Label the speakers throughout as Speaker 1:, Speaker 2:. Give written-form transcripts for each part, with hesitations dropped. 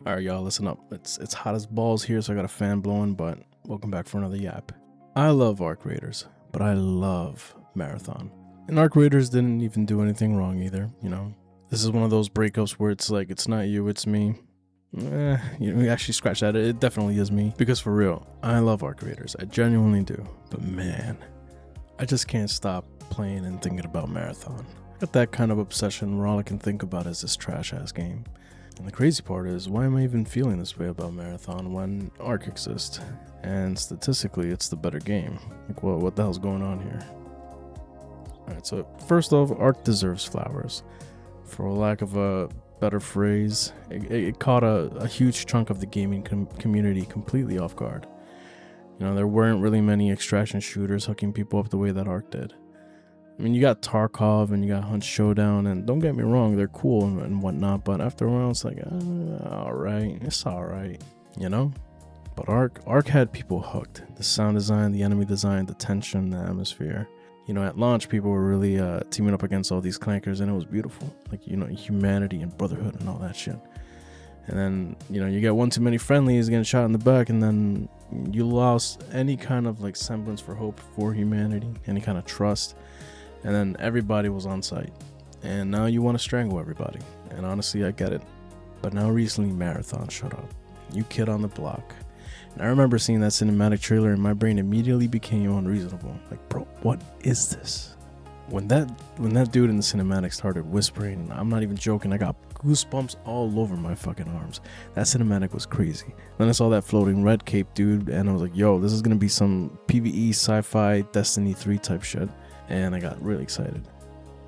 Speaker 1: All right, y'all, listen up. It's hot as balls here, so I got a fan blowing, but welcome back for another yap. I love Arc Raiders, but I love Marathon. And Arc Raiders didn't even do anything wrong either, you know? This is one of those breakups where it's like, it's not you, it's me. You actually scratch that. It definitely is me. Because for real, I love Arc Raiders. I genuinely do. But man, I just can't stop playing and thinking about Marathon. Got that kind of obsession where all I can think about is this trash-ass game. And the crazy part is, why am I even feeling this way about Marathon when Arc exists? And statistically, it's the better game. Like, what the hell's going on here? Alright, so first off, Arc deserves flowers. For lack of a better phrase, it caught a huge chunk of the gaming community completely off guard. You know, there weren't really many extraction shooters hooking people up the way that Arc did. I mean, you got Tarkov and you got Hunt Showdown, and don't get me wrong, they're cool and whatnot, but after a while, it's like, alright, it's alright, you know? But Arc had people hooked. The sound design, the enemy design, the tension, the atmosphere. You know, at launch, people were really teaming up against all these clankers, and it was beautiful. Like, you know, humanity and brotherhood and all that shit. And then, you know, you get one too many friendlies getting shot in the back, and then you lost any kind of, like, semblance for hope for humanity, any kind of trust. And then everybody was on site. And now you want to strangle everybody. And honestly, I get it. But now recently, Marathon showed up. New kid on the block. And I remember seeing that cinematic trailer and my brain immediately became unreasonable. Like, bro, what is this? When that dude in the cinematic started whispering, I'm not even joking, I got goosebumps all over my fucking arms. That cinematic was crazy. Then I saw that floating red cape dude and I was like, yo, this is going to be some PvE sci-fi Destiny 3 type shit. And I got really excited.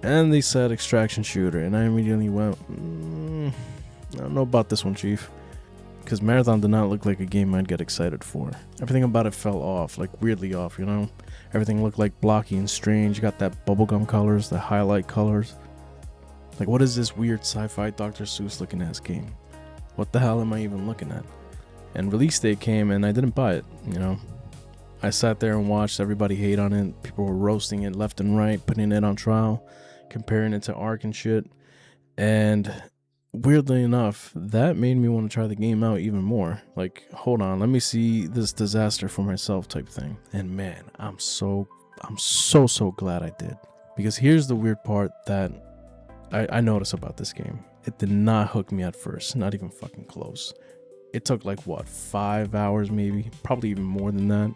Speaker 1: And they said extraction shooter, and I immediately went, I don't know about this one, Chief. Because Marathon did not look like a game I'd get excited for. Everything about it fell off, like weirdly off, you know? Everything looked like blocky and strange. You got that bubblegum colors, the highlight colors. Like, what is this weird sci-fi Dr. Seuss looking ass game? What the hell am I even looking at? And release date came and I didn't buy it, you know? I sat there and watched everybody hate on it. People were roasting it left and right, putting it on trial, comparing it to Arc and shit. And weirdly enough, that made me want to try the game out even more. Like, hold on, let me see this disaster for myself type thing. And man, I'm so glad I did. Because here's the weird part that I noticed about this game. It did not hook me at first, not even fucking close. It took like, what, 5 hours maybe? Probably even more than that.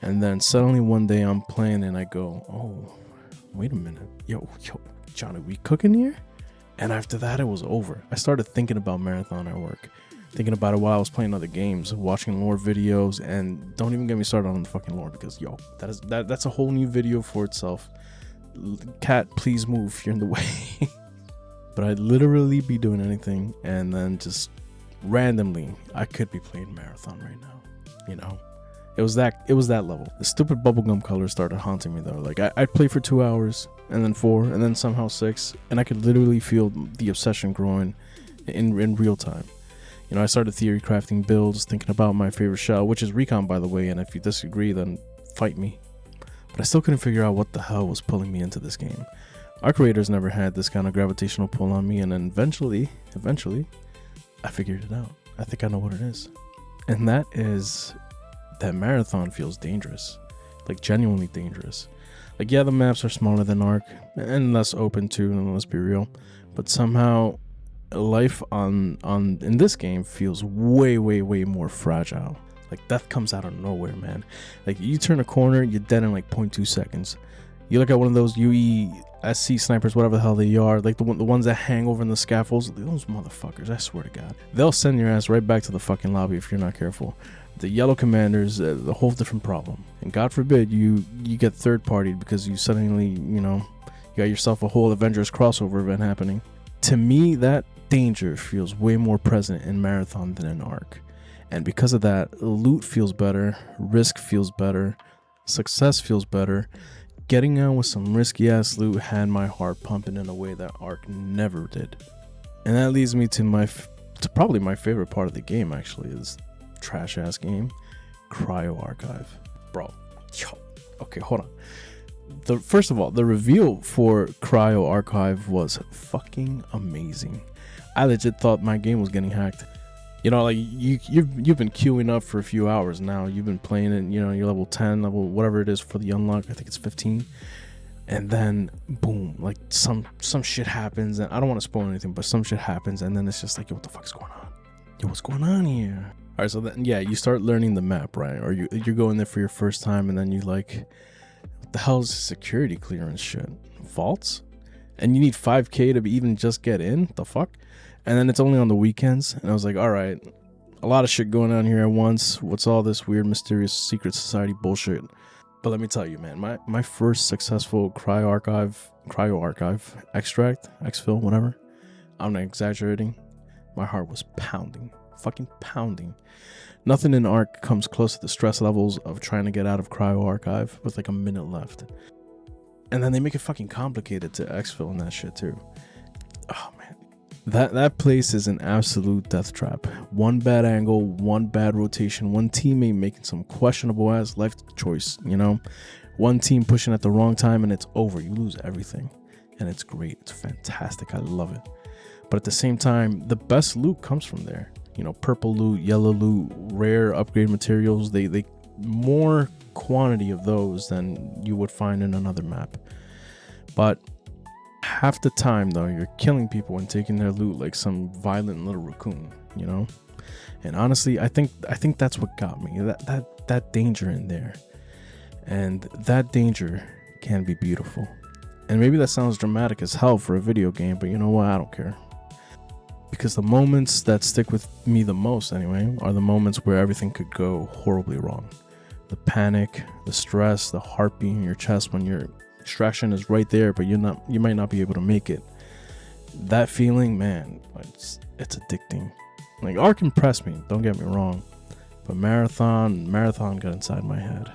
Speaker 1: And then suddenly one day I'm playing and I go, oh, wait a minute. Yo, Johnny, we cooking here? And after that, it was over. I started thinking about Marathon at work. Thinking about it while I was playing other games, watching lore videos, and don't even get me started on the fucking lore because, yo, that's a whole new video for itself. Cat, please move. You're in the way. But I'd literally be doing anything and then just randomly, I could be playing Marathon right now, you know? It was that level. The stupid bubblegum colors started haunting me though. Like I'd play for 2 hours and then 4 and then somehow 6, and I could literally feel the obsession growing in real time. You know, I started theory crafting builds, thinking about my favorite shell, which is Recon, by the way, and if you disagree, then fight me. But I still couldn't figure out what the hell was pulling me into this game. Arc Raiders never had this kind of gravitational pull on me, and then eventually, I figured it out. I think I know what it is. And that is that Marathon feels dangerous. Like, genuinely dangerous. Like, yeah, the maps are smaller than Arc, and less open too, and let's be real. But somehow, life in this game feels way more fragile. Like, death comes out of nowhere, man. Like, you turn a corner, you're dead in like 0.2 seconds. You look at one of those UESC snipers, whatever the hell they are, like the ones that hang over in the scaffolds, those motherfuckers, I swear to God. They'll send your ass right back to the fucking lobby if you're not careful. The yellow commanders, a whole different problem. And God forbid you get third-partied because you suddenly, you know, you got yourself a whole Avengers crossover event happening. To me, that danger feels way more present in Marathon than in Arc. And because of that, loot feels better, risk feels better, success feels better. Getting out with some risky ass loot had my heart pumping in a way that Arc never did. And that leads me to probably my favorite part of the game, actually, is trash ass game, Cryo Archive. Bro, okay, hold on. First of all, the reveal for Cryo Archive was fucking amazing. I legit thought my game was getting hacked. You know, like you've been queuing up for a few hours now. You've been playing it, you know, you're level 10, level whatever it is for the unlock. I think it's 15. And then boom, like some shit happens, and I don't want to spoil anything, but some shit happens, and then it's just like, yo, what the fuck's going on? Yo, what's going on here? All right, so then yeah, you start learning the map, right? Or you're going there for your first time, and then you like, what the hell is this security clearance shit? Vaults? And you need 5K to even just get in? The fuck? And then it's only on the weekends, and I was like, all right, a lot of shit going on here at once. What's all this weird, mysterious secret society bullshit? But let me tell you, man, my first successful cryo archive, extract, exfil, whatever. I'm not exaggerating. My heart was pounding, fucking pounding. Nothing in Ark comes close to the stress levels of trying to get out of cryo archive with like a minute left. And then they make it fucking complicated to exfil and that shit too. Oh man, that place is an absolute death trap. One bad angle, one bad rotation, one teammate making some questionable ass life choice, you know, one team pushing at the wrong time, and it's over. You lose everything. And it's great. It's fantastic. I love it. But at the same time, the best loot comes from there. You know, purple loot, yellow loot, rare upgrade materials. They more quantity of those than you would find in another map. But half the time though, you're killing people and taking their loot like some violent little raccoon, you know? And honestly, I think that's what got me. That danger in there. And that danger can be beautiful. And maybe that sounds dramatic as hell for a video game, but you know what? I don't care. Because the moments that stick with me the most anyway are the moments where everything could go horribly wrong. The panic, the stress, the heartbeat in your chest when your extraction is right there, but you might not be able to make it. That feeling, man, it's addicting. Like Ark impressed me, don't get me wrong, but Marathon got inside my head.